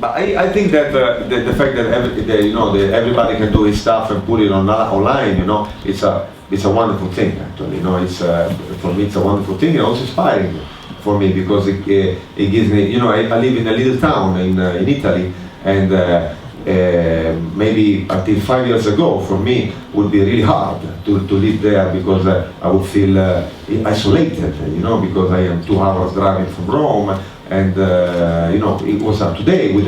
But I think that the fact that everybody can do his stuff and put it online, it's a wonderful thing actually. It's for me it's a wonderful thing and also inspiring for me because it gives me. I live in a little town in Italy, and maybe until 5 years ago for me would be really hard to live there because I would feel isolated. Because I am 2 hours driving from Rome. And it was today with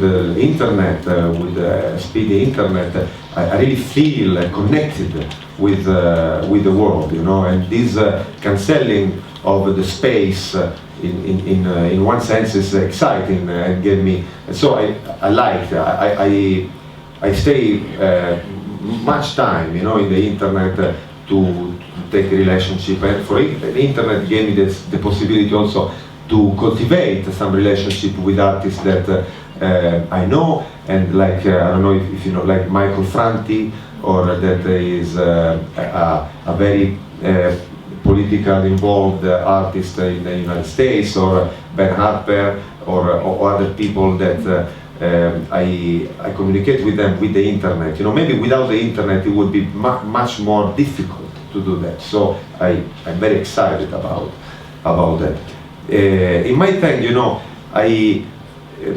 the internet, with the speedy internet, I really feel connected with the world, And this cancelling of the space, in one sense, is exciting and gave me. So I liked. I stay much time, in the internet to take a relationship, and for it, the internet gave me the possibility also to cultivate some relationship with artists that I know, and like I don't know if you know, like Michael Franti, or that is a very political involved artist in the United States, or Ben Harper, or other people that I communicate with them with the internet. Maybe without the internet it would be much more difficult to do that. So I'm very excited about that. In my time,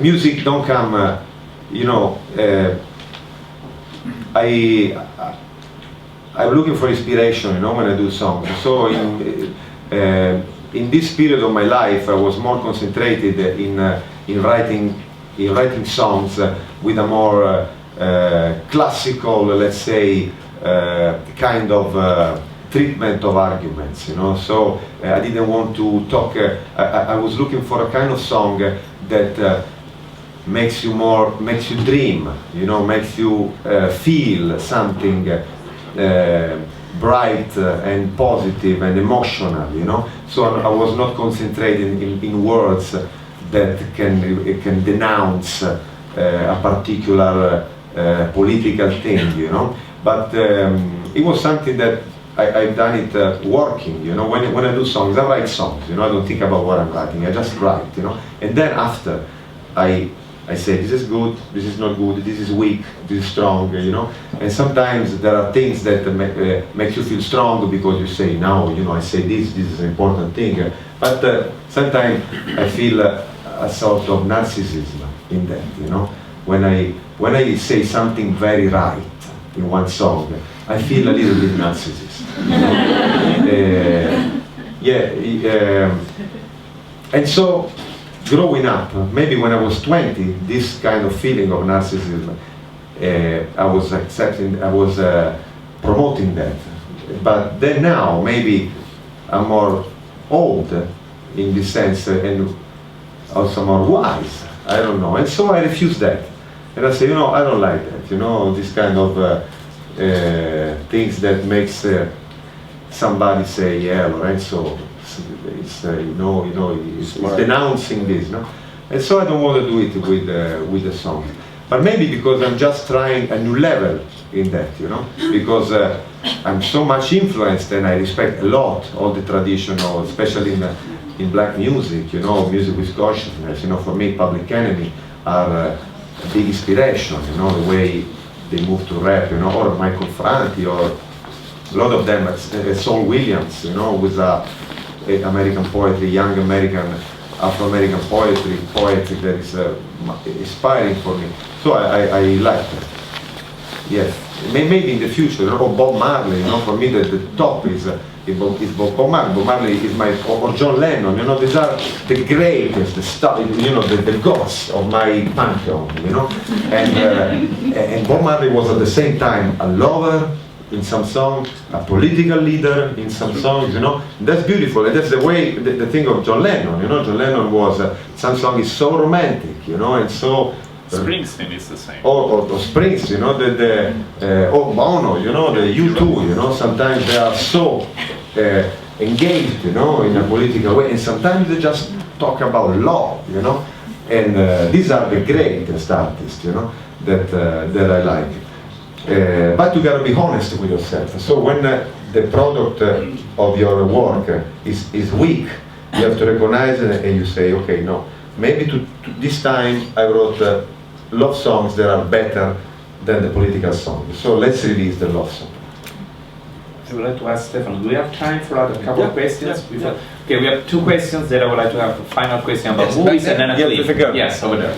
music don't come, I'm looking for inspiration, when I do songs. So in this period of my life, I was more concentrated in writing songs with a more classical, let's say, kind of treatment of arguments, So I didn't want to talk. I was looking for a kind of song that makes you dream, makes you feel something bright and positive and emotional, So I was not concentrated in words that can denounce a particular political thing, But it was something that I've done it working, when I do songs, I write songs, I don't think about what I'm writing, I just write, And then after, I say, this is good, this is not good, this is weak, this is strong, And sometimes there are things that make you feel strong because you say, now, I say this is an important thing. But sometimes I feel a sort of narcissism in that, When I say something very right in one song, I feel a little bit narcissist. And so, growing up, maybe when I was 20, this kind of feeling of narcissism, I was promoting that. But then now, maybe I'm more old in this sense, and also more wise. I don't know. And so I refuse that. And I say, I don't like that. This kind of things that makes somebody say, yeah, Lorenzo, it's denouncing this, And so I don't want to do it with the song. But maybe because I'm just trying a new level in that, Because I'm so much influenced, and I respect a lot all the traditional, especially in black music, music with consciousness. For me, Public Enemy are a big inspiration, the way they move to rap, or Michael Franti, or a lot of them, Saul Williams, with American poetry, young American, Afro-American poetry that is inspiring for me. So I like that. Yes, maybe in the future, Bob Marley, for me the top is Bob Marley. Bob Marley is or John Lennon, these are the greatest, the gods of my pantheon, And Bob Marley was at the same time a lover in some songs, a political leader in some songs, That's beautiful, and that's the way, the thing of John Lennon, John Lennon was, some song is so romantic, and so... Springsteen is the same. Or Springsteen, or Bono, the U2, sometimes they are so engaged, in a political way, and sometimes they just talk about love, And these are the greatest artists, that I like. But you gotta be honest with yourself. So when the product of your work is weak, you have to recognize it, and you say, okay, no, maybe this time I wrote love songs that are better than the political songs. So let's release the love song. I would like to ask Stefano, do we have time for a couple of questions? Yeah. Okay, we have 2 questions that I would like to have a final question about movies and then a clip. Yes, over there.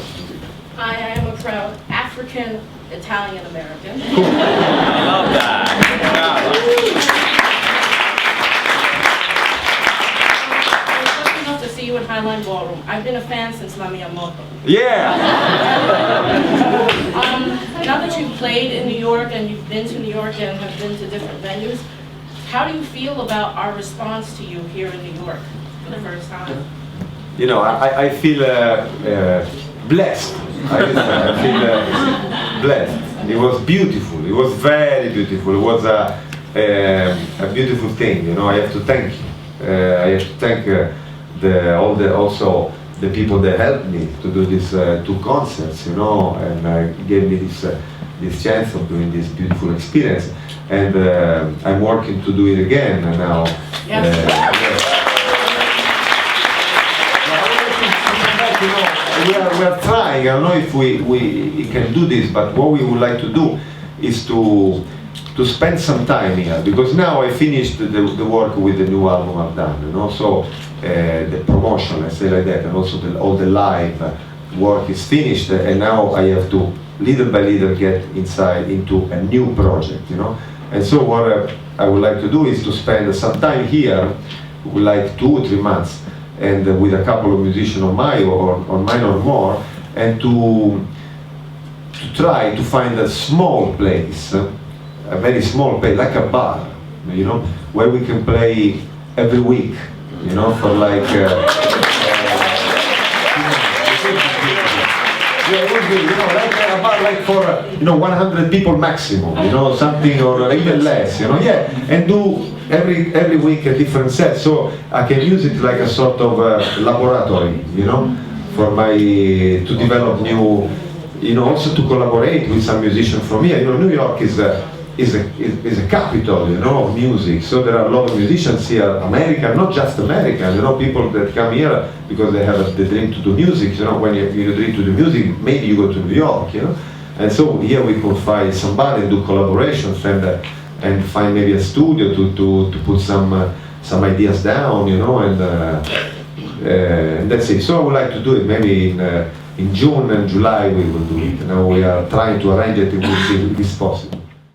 I am a proud African Italian American. Cool. I love that. I was lucky enough to see you in Highline Ballroom. I've been a fan since La Mia Moto. Yeah! Now that you've played in New York and you've been to New York and have been to different venues, how do you feel about our response to you here in New York for the first time? You know, I feel blessed. I feel blessed. It was beautiful. It was very beautiful. It was a beautiful thing. You know, I have to thank you. I have to thank also the people that helped me to do these 2 concerts. You know, and gave me this chance of doing this beautiful experience. And I'm working to do it again now. Yes. We are trying. I don't know if we can do this, but what we would like to do is to spend some time here, because now I finished the work with the new album I've done, you know, so the promotion, let's say like that, and also all the live work is finished, and now I have to little by little get into a new project, you know. And so what I would like to do is to spend some time here, like 2 or 3 months, and with a couple of musicians on mine or more, and to try to find a small place, a very small place, like a bar, you know, where we can play every week, you know, for like it would be, you know, like a bar, like for 100 people maximum, you know, something, or even less, you know, yeah, and do every week a different set, so I can use it like a sort of laboratory, you know, for to develop new, you know, also to collaborate with some musicians from here. You know, New York is a capital, you know, of music, so there are a lot of musicians here, American, not just American, you know, people that come here because they have the dream to do music, you know, when you dream to do music, maybe you go to New York, you know, and so here we could find somebody and do collaborations and find maybe a studio to put some ideas down, you know, and that's it. So I would like to do it maybe in June and July we will do it. Now we are trying to arrange it, and we'll see if it's possible.